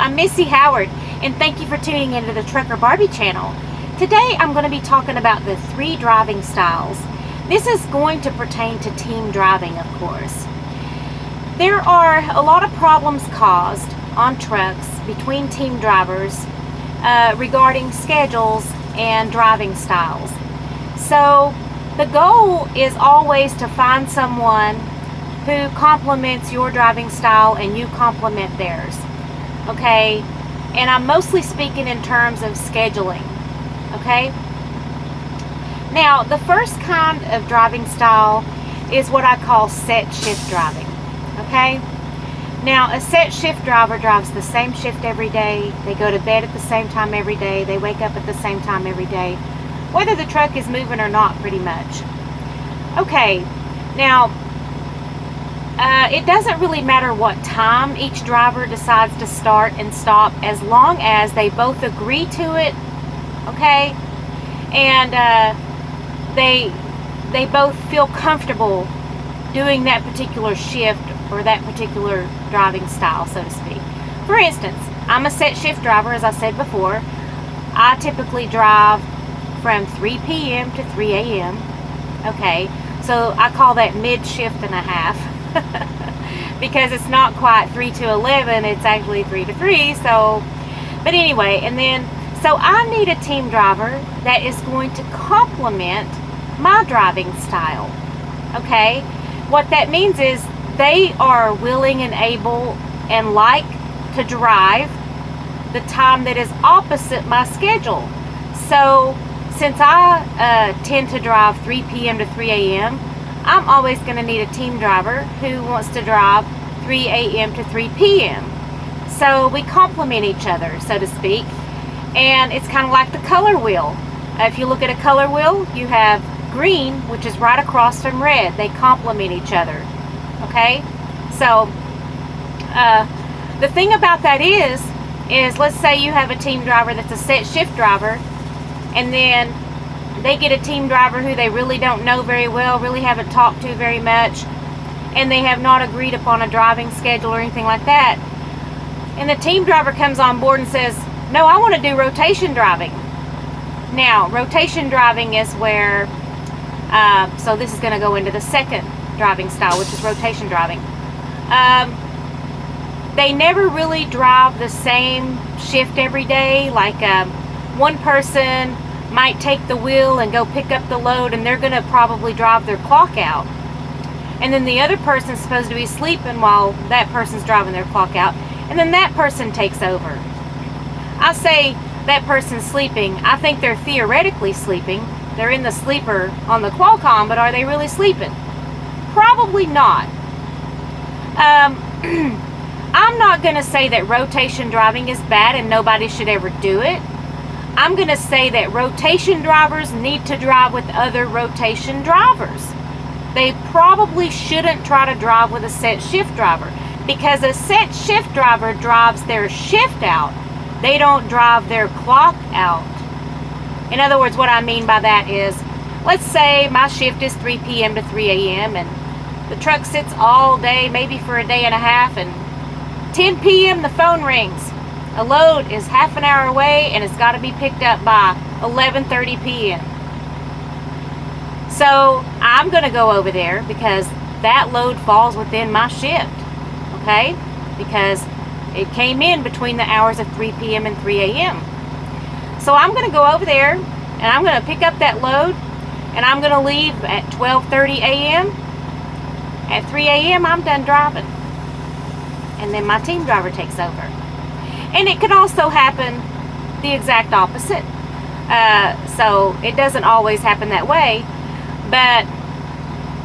I'm Missy Howard, and thank you for tuning into the Trucker Barbie channel. Today I'm going to be talking about the 3 driving styles. This is going to pertain to team driving, of course. There are a lot of problems caused on trucks between team drivers regarding schedules and driving styles. So the goal is always to find someone who complements your driving style and you complement theirs. Okay? And I'm mostly speaking in terms of scheduling. Okay? Now, the first kind of driving style is what I call set shift driving. Okay? Now, a set shift driver drives the same shift every day. They go to bed at the same time every day. They wake up at the same time every day, whether the truck is moving or not, pretty much. Okay, now, it doesn't really matter what time each driver decides to start and stop, as long as they both agree to it, okay? And they both feel comfortable doing that particular shift or that particular driving style, so to speak. For instance, I'm a set shift driver, as I said before. I typically drive from 3 p.m. to 3 a.m. Okay, so I call that mid-shift and a half because it's not quite 3 to 11, it's actually 3 to 3, so, but anyway, and then, so I need a team driver that is going to complement my driving style, okay? What that means is they are willing and able and like to drive the time that is opposite my schedule. So since I tend to drive 3 p.m. to 3 a.m., I'm always going to need a team driver who wants to drive 3 a.m. to 3 p.m. So we complement each other, so to speak. And it's kind of like the color wheel. If you look at a color wheel, you have green, which is right across from red. They complement each other. Okay? So the thing about that is let's say you have a team driver that's a set shift driver, and then they get a team driver who they really don't know very well, really haven't talked to very much, and they have not agreed upon a driving schedule or anything like that. And the team driver comes on board and says, no, I want to do rotation driving. Now, rotation driving is where, so this is going to go into the second driving style, which is rotation driving. They never really drive the same shift every day. Like one person might take the wheel and go pick up the load, and they're going to probably drive their clock out. And then the other person's supposed to be sleeping while that person's driving their clock out. And then that person takes over. I say that person's sleeping. I think they're theoretically sleeping. They're in the sleeper on the Qualcomm, but are they really sleeping? Probably not. I'm not going to say that rotation driving is bad and nobody should ever do it. I'm going to say that rotation drivers need to drive with other rotation drivers. They probably shouldn't try to drive with a set shift driver, because a set shift driver drives their shift out. They don't drive their clock out. In other words, what I mean by that is, let's say my shift is 3 p.m. to 3 a.m. and the truck sits all day, maybe for a day and a half, and 10 p.m. the phone rings. A load is half an hour away and it's got to be picked up by 11:30 p.m. So I'm going to go over there because that load falls within my shift, okay? Because it came in between the hours of 3 p.m. and 3 a.m. So I'm going to go over there and I'm going to pick up that load, and I'm going to leave at 12:30 a.m. At 3 a.m. I'm done driving. And then my team driver takes over. And it can also happen the exact opposite. So it doesn't always happen that way. But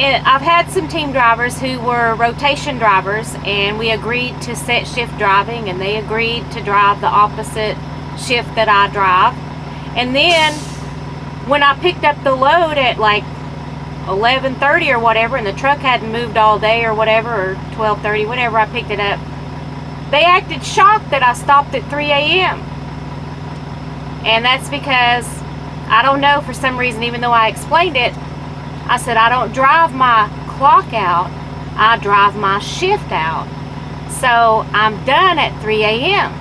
I've had some team drivers who were rotation drivers, and we agreed to set shift driving, and they agreed to drive the opposite shift that I drive. And then when I picked up the load at like 11:30 or whatever, and the truck hadn't moved all day or whatever, or 12:30, whenever I picked it up, they acted shocked that I stopped at 3 a.m. And that's because, I don't know, for some reason, even though I explained it, I said I don't drive my clock out, I drive my shift out. So I'm done at 3 a.m.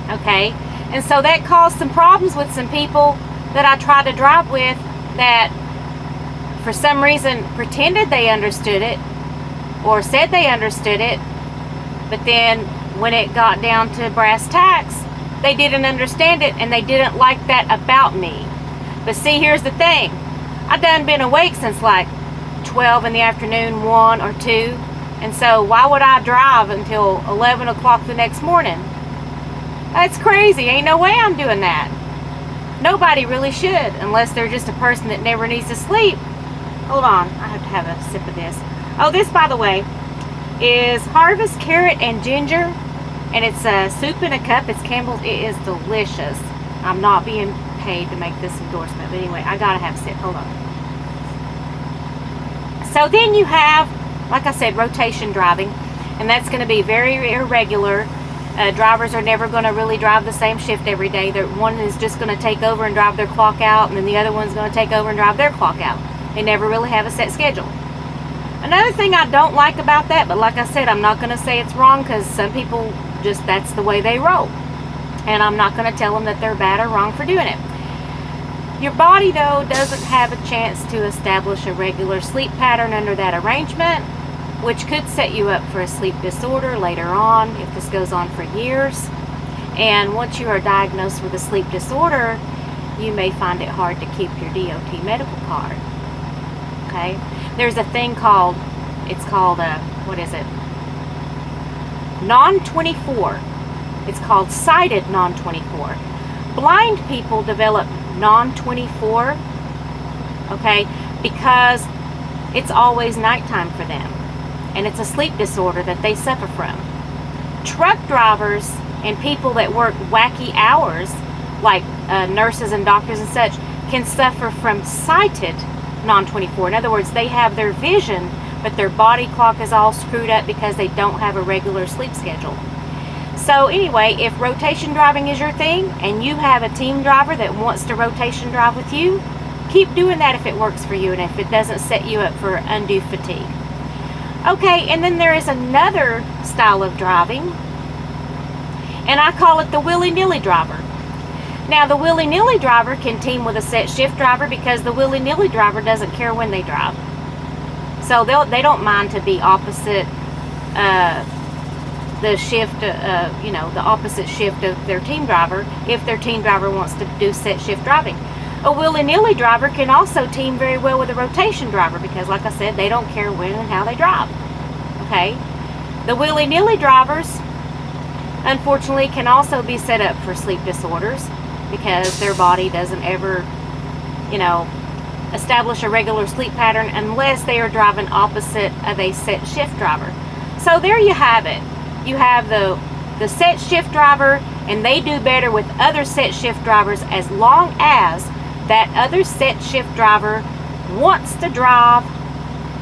Okay, and so that caused some problems with some people that I tried to drive with that for some reason pretended they understood it or said they understood it, but then when it got down to brass tacks, they didn't understand it and they didn't like that about me. But see, here's the thing. I done been awake since like 12 in the afternoon, 1 or 2, and so why would I drive until 11 o'clock the next morning? That's crazy. Ain't no way I'm doing that. Nobody really should, unless they're just a person that never needs to sleep. Hold on, I have to have a sip of this. Oh, this, by the way, is Harvest Carrot and Ginger, and it's a soup in a cup. It's Campbell's. It is delicious. I'm not being paid to make this endorsement, but anyway, I gotta have a sip. Hold on. So then you have, like I said, rotation driving, and that's going to be very irregular. Drivers are never going to really drive the same shift every day. One is just going to take over and drive their clock out, and then the other one's going to take over and drive their clock out. They never really have a set schedule. Another thing I don't like about that, but like I said, I'm not going to say it's wrong, because some people just, that's the way they roll. And I'm not going to tell them that they're bad or wrong for doing it. Your body, though, doesn't have a chance to establish a regular sleep pattern under that arrangement, which could set you up for a sleep disorder later on if this goes on for years. And once you are diagnosed with a sleep disorder, you may find it hard to keep your DOT medical card. Okay? There's a thing called, what is it? Non-24. It's called sighted non-24. Blind people develop non-24, okay, because it's always nighttime for them, and it's a sleep disorder that they suffer from. Truck drivers and people that work wacky hours, like nurses and doctors and such, can suffer from sighted non-24. In other words, they have their vision, but their body clock is all screwed up because they don't have a regular sleep schedule. So anyway, if rotation driving is your thing and you have a team driver that wants to rotation drive with you, keep doing that if it works for you and if it doesn't set you up for undue fatigue. Okay, and then there is another style of driving, and I call it the willy-nilly driver. Now, the willy-nilly driver can team with a set shift driver because the willy-nilly driver doesn't care when they drive. So they don't mind to be opposite the shift, the opposite shift of their team driver if their team driver wants to do set shift driving. A willy-nilly driver can also team very well with a rotation driver because, like I said, they don't care when and how they drive. Okay? The willy-nilly drivers, unfortunately, can also be set up for sleep disorders because their body doesn't ever, establish a regular sleep pattern unless they are driving opposite of a set shift driver. So there you have it. You have the set shift driver, and they do better with other set shift drivers as long as that other set shift driver wants to drive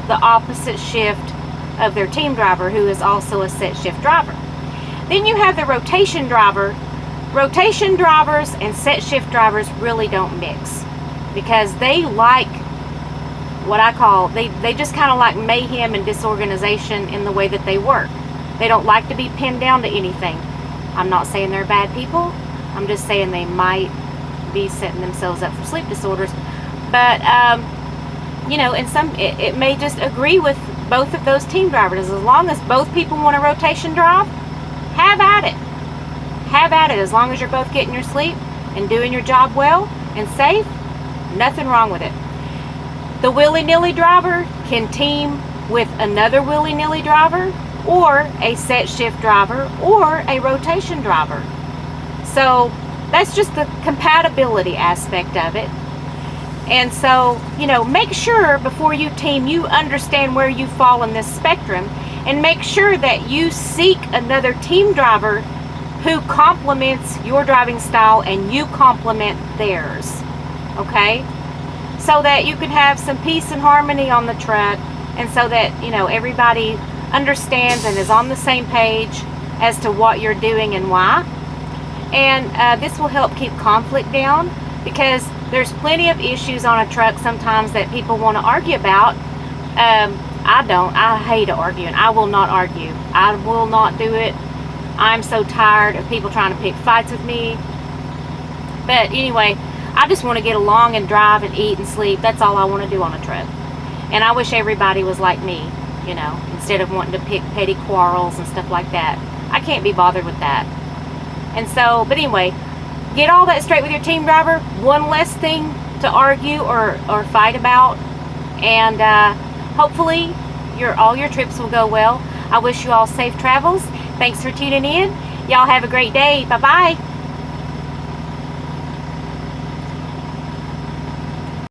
the opposite shift of their team driver, who is also a set shift driver. Then you have the rotation driver. Rotation drivers and set shift drivers really don't mix because they like what I call, they just kind of like mayhem and disorganization in the way that they work. They don't like to be pinned down to anything. I'm not saying they're bad people. I'm just saying they might be setting themselves up for sleep disorders. But, it may just agree with both of those team drivers. As long as both people want a rotation drive, have at it. Have at it. As long as you're both getting your sleep and doing your job well and safe, nothing wrong with it. The willy-nilly driver can team with another willy-nilly driver, or a set shift driver, or a rotation driver. So that's just the compatibility aspect of it. And so, make sure before you team, you understand where you fall in this spectrum, and make sure that you seek another team driver who complements your driving style and you complement theirs. Okay? So that you can have some peace and harmony on the truck, and so that, everybody understands and is on the same page as to what you're doing and why. And this will help keep conflict down, because there's plenty of issues on a truck sometimes that people want to argue about. I hate arguing. I will not argue. I will not do it. I'm so tired of people trying to pick fights with me. But anyway, I just want to get along and drive and eat and sleep. That's all I want to do on a trip. And I wish everybody was like me, you know, instead of wanting to pick petty quarrels and stuff like that. I can't be bothered with that. And so, but anyway, get all that straight with your team driver. One less thing to argue or fight about. And hopefully all your trips will go well. I wish you all safe travels. Thanks for tuning in. Y'all have a great day. Bye-bye.